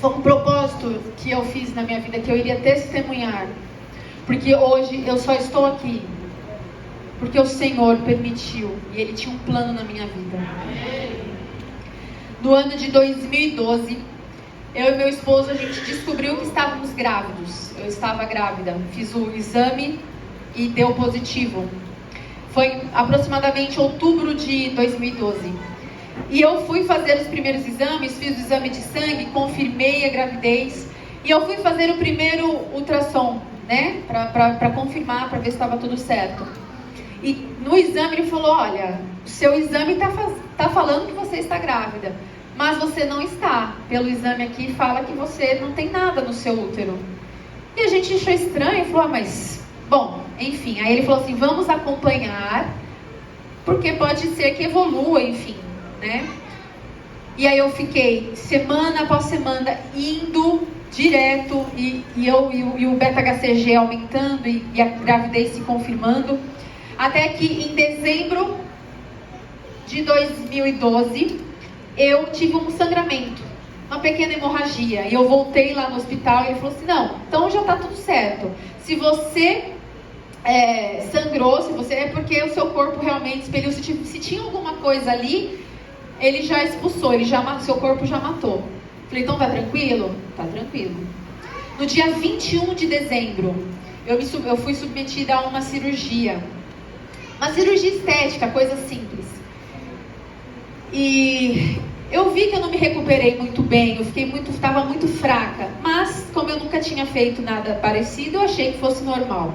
Foi um propósito que eu fiz na minha vida, que eu iria testemunhar. Porque hoje eu só estou aqui porque o Senhor permitiu, e Ele tinha um plano na minha vida. No ano de 2012, eu e meu esposo, a gente descobriu que estávamos grávidos. Eu estava grávida, fiz o exame e deu positivo. Foi aproximadamente outubro de 2012. E eu fui fazer os primeiros exames, fiz o exame de sangue, confirmei a gravidez. E eu fui fazer o primeiro ultrassom, né? Para confirmar, para ver se estava tudo certo. E no exame ele falou, olha, o seu exame está falando que você está grávida. Mas você não está. Pelo exame aqui fala que você não tem nada no seu útero. E a gente achou estranho, falou, mas... Bom, enfim. Aí ele falou assim, vamos acompanhar, porque pode ser que evolua, enfim, né? E aí eu fiquei semana após semana indo direto e o beta-HCG aumentando e a gravidez se confirmando. Até que em dezembro de 2012, eu tive um sangramento, uma pequena hemorragia. E eu voltei lá no hospital e ele falou assim, não, então já está tudo certo. Se você sangrou, se você é porque o seu corpo realmente expeliu. Se tinha alguma coisa ali, ele já expulsou, seu corpo já matou. Falei, então tá tranquilo? Tá tranquilo. No dia 21 de dezembro, eu fui submetida a uma cirurgia. Uma cirurgia estética, coisa simples. E eu vi que eu não me recuperei muito bem, estava muito fraca. Mas, como eu nunca tinha feito nada parecido, eu achei que fosse normal.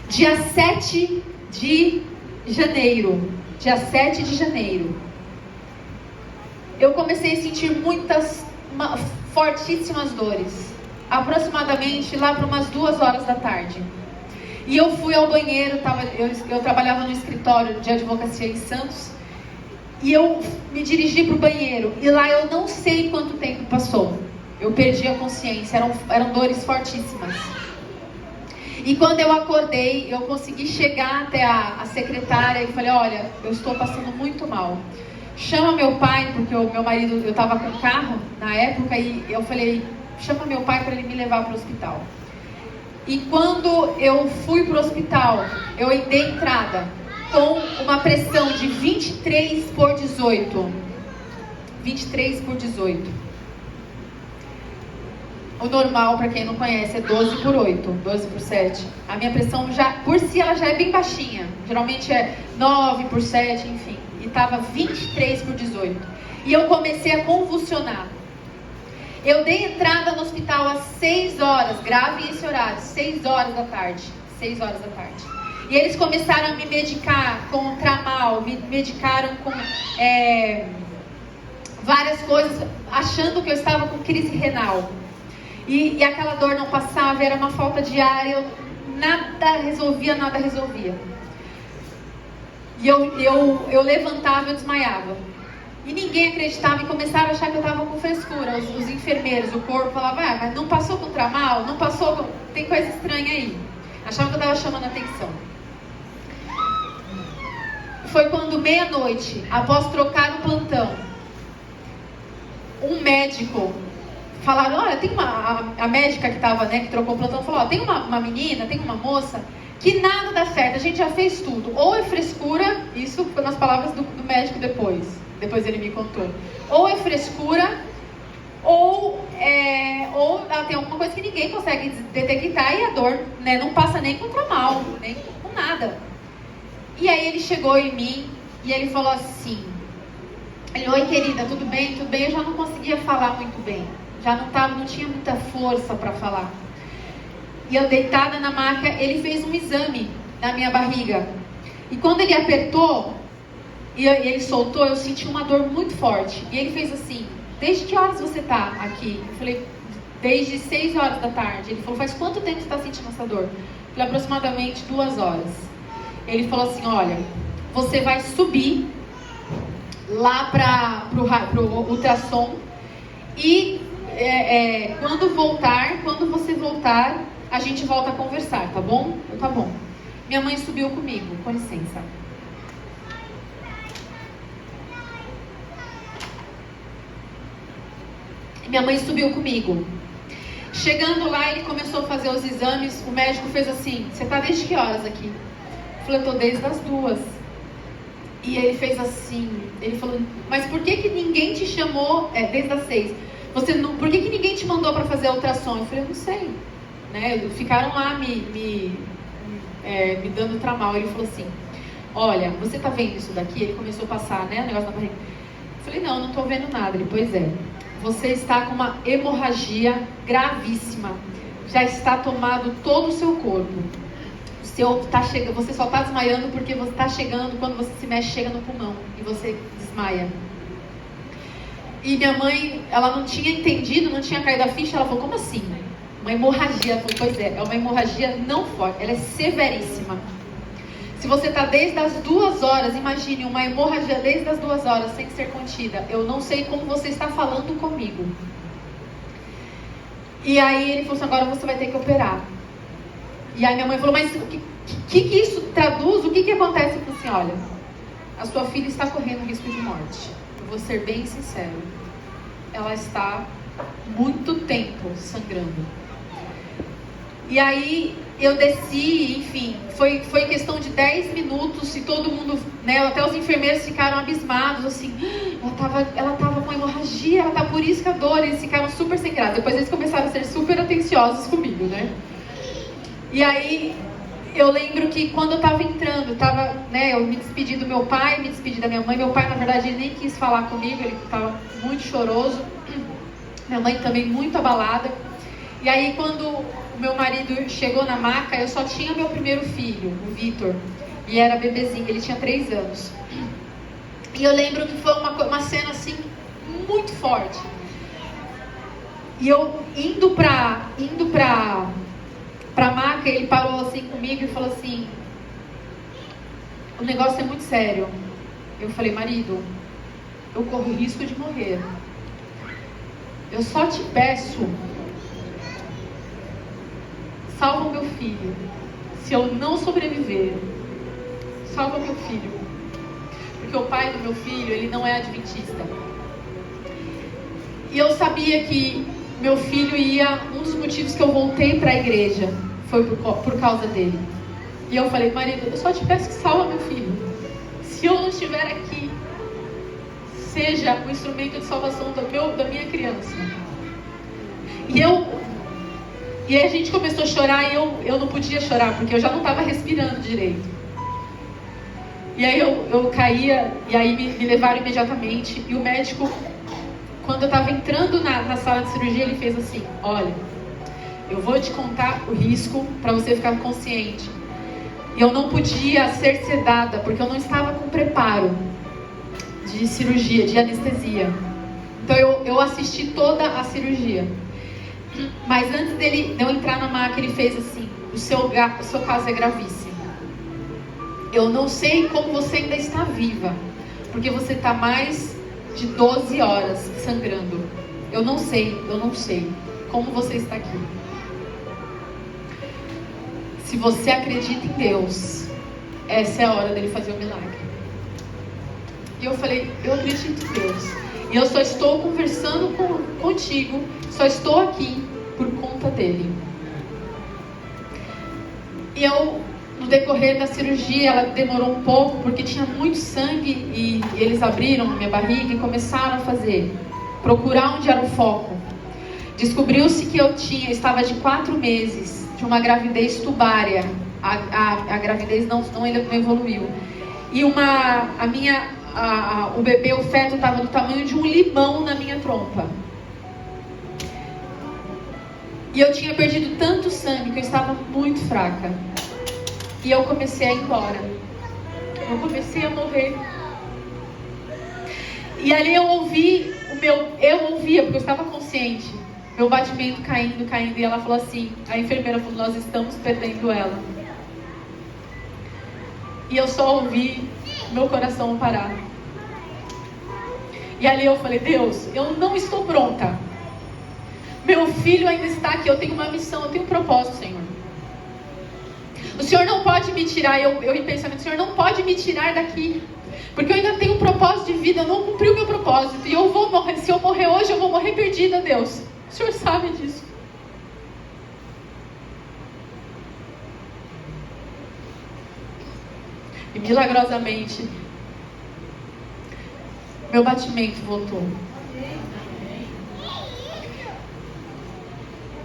Dia 7 de janeiro, eu comecei a sentir fortíssimas dores. Aproximadamente lá para umas 2 horas da tarde. E eu fui ao banheiro, eu trabalhava no escritório de advocacia em Santos. E eu me dirigi para o banheiro. E lá eu não sei quanto tempo passou. Eu perdi a consciência, eram dores fortíssimas. E quando eu acordei, eu consegui chegar até a secretária e falei, olha, eu estou passando muito mal. Chama meu pai, porque o meu marido, eu estava com carro na época, e eu falei, chama meu pai para ele me levar para o hospital. E quando eu fui para o hospital, eu dei entrada com uma pressão de 23 por 18. 23 por 18. O normal, para quem não conhece, é 12 por 8, 12 por 7. A minha pressão, já por si, ela já é bem baixinha. Geralmente é 9 por 7, enfim. E estava 23 por 18. E eu comecei a convulsionar. Eu dei entrada no hospital às 6 horas, grave esse horário, 6 horas da tarde. 6 horas da tarde. E eles começaram a me medicar com Tramal, me medicaram com várias coisas, achando que eu estava com crise renal. E aquela dor não passava, era uma falta de ar, nada resolvia. E eu levantava, eu desmaiava. E ninguém acreditava e começaram a achar que eu estava com frescura. Os enfermeiros, o corpo, falavam, mas não passou com Tramal? Não passou tem coisa estranha aí. Achavam que eu estava chamando a atenção. Foi quando meia-noite, após trocar o plantão, um médico... Falaram, olha, tem a médica que estava, né, que trocou o plantão, falou, tem uma menina, tem uma moça, que nada dá certo, a gente já fez tudo. Ou é frescura, isso foi nas palavras do médico depois ele me contou. Ou é frescura, ou ela tem alguma coisa que ninguém consegue detectar e a dor, né, não passa nem com Tramal, nem com nada. E aí ele chegou em mim e ele falou assim, oi querida, tudo bem? Tudo bem? Eu já não conseguia falar muito bem. Já não tinha muita força para falar. E eu deitada na maca, ele fez um exame na minha barriga. E quando ele apertou, e ele soltou, eu senti uma dor muito forte. E ele fez assim, desde que horas você está aqui? Eu falei, desde 6 horas da tarde. Ele falou, faz quanto tempo você está sentindo essa dor? Eu falei, aproximadamente 2 horas. Ele falou assim, olha, você vai subir lá para o ultrassom e... quando você voltar, a gente volta a conversar, tá bom? Tá bom. Minha mãe subiu comigo, com licença. Minha mãe subiu comigo. Chegando lá, ele começou a fazer os exames. O médico fez assim: você tá desde que horas aqui? Eu falei: eu tô desde as 2. E ele fez assim, ele falou: mas por que ninguém te chamou desde as 6? Por que ninguém te mandou para fazer a ultrassom? Eu falei: eu não sei, né? Ficaram lá me dando tramal. Ele falou assim: olha, você tá vendo isso daqui? Ele começou a passar, né, o negócio na barriga. Eu falei: não, não tô vendo nada. Ele: pois é, você está com uma hemorragia gravíssima, já está tomado todo o seu corpo. Você só está desmaiando porque você está chegando, quando você se mexe, chega no pulmão e você desmaia. E minha mãe, ela não tinha entendido, não tinha caído a ficha. Ela falou: como assim? Uma hemorragia. Ela falou: pois é uma hemorragia não forte, ela é severíssima. Se você está desde as 2 horas, imagine uma hemorragia desde as 2 horas sem ser contida. Eu não sei como você está falando comigo. E aí ele falou assim: agora você vai ter que operar. E aí minha mãe falou: mas o que isso traduz? O que acontece? Eu falei assim: olha, a sua filha está correndo risco de morte. Eu vou ser bem sincero. Ela está muito tempo sangrando. E aí eu desci, enfim, foi questão de 10 minutos e todo mundo, né, até os enfermeiros ficaram abismados, assim: ela tava com hemorragia, ela tá por isso que a dor. Eles ficaram super sem graça. Depois eles começaram a ser super atenciosos comigo, né? E aí, eu lembro que quando eu tava entrando, eu me despedi do meu pai, me despedi da minha mãe. Meu pai, na verdade, ele nem quis falar comigo, ele tava muito choroso. Minha mãe também muito abalada. E aí, quando o meu marido chegou na maca, eu só tinha meu primeiro filho, o Vitor. E era bebezinho, ele tinha 3 anos. E eu lembro que foi uma cena, assim, muito forte. E eu indo pra maca, ele parou assim comigo e falou assim: o negócio é muito sério. Eu falei: marido, eu corro risco de morrer. Eu só te peço, salva o meu filho. Se eu não sobreviver, salva meu filho. Porque o pai do meu filho, ele não é adventista. E eu sabia que meu filho um dos motivos que eu voltei para a igreja foi por causa dele. E eu falei: marido, eu só te peço que salva meu filho. Se eu não estiver aqui, seja o instrumento de salvação da minha criança. E aí a gente começou a chorar e eu não podia chorar, porque eu já não estava respirando direito. E aí eu caía, e aí me levaram imediatamente. E o médico, quando eu estava entrando na sala de cirurgia, ele fez assim: olha, eu vou te contar o risco para você ficar consciente. E eu não podia ser sedada, porque eu não estava com preparo de cirurgia, de anestesia. Então eu assisti toda a cirurgia. Mas antes de eu entrar na maca, ele fez assim: o seu caso é gravíssimo. Eu não sei como você ainda está viva, porque você está mais de 12 horas sangrando. Eu não sei como você está aqui. Se você acredita em Deus, essa é a hora dele fazer o milagre. E eu falei: eu acredito em Deus. E eu só estou conversando contigo, só estou aqui por conta dele. E no decorrer da cirurgia, ela demorou um pouco, porque tinha muito sangue, e eles abriram a minha barriga e começaram a procurar onde era o foco. Descobriu-se que eu estava de 4 meses, de uma gravidez tubária. A gravidez não evoluiu. E o bebê, o feto, estava do tamanho de um limão na minha trompa. E eu tinha perdido tanto sangue que eu estava muito fraca. E eu comecei a ir embora. Eu comecei a morrer. E ali eu ouvia, porque eu estava consciente, meu batimento caindo. E ela falou assim, a enfermeira falou: nós estamos perdendo ela. E eu só ouvi meu coração parar. E ali eu falei: Deus, eu não estou pronta. Meu filho ainda está aqui, eu tenho uma missão, eu tenho um propósito, Senhor. O Senhor não pode me tirar, eu em pensamento: o Senhor não pode me tirar daqui. Porque eu ainda tenho um propósito de vida, eu não cumpri o meu propósito. E eu vou morrer, se eu morrer hoje, eu vou morrer perdida, Deus. O Senhor sabe disso. E milagrosamente, meu batimento voltou.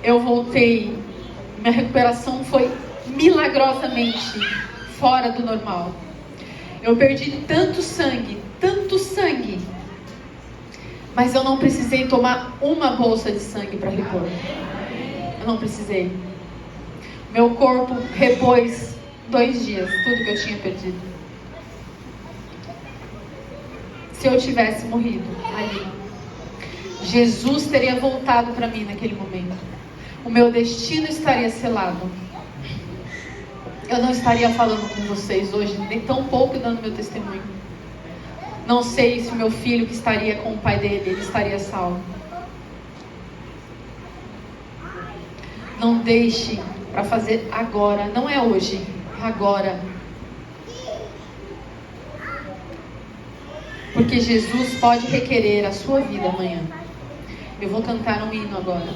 Eu voltei. Minha recuperação foi milagrosamente fora do normal. Eu perdi tanto sangue, mas eu não precisei tomar uma bolsa de sangue para repor. Eu não precisei. Meu corpo repôs 2 dias tudo que eu tinha perdido. Se eu tivesse morrido ali, Jesus teria voltado para mim naquele momento. O meu destino estaria selado. Eu não estaria falando com vocês hoje, nem tão pouco dando meu testemunho. Não sei se o meu filho que estaria com o pai dele, ele estaria salvo. Não deixe para fazer agora, não é hoje, é agora. Porque Jesus pode requerer a sua vida amanhã. Eu vou cantar um hino agora.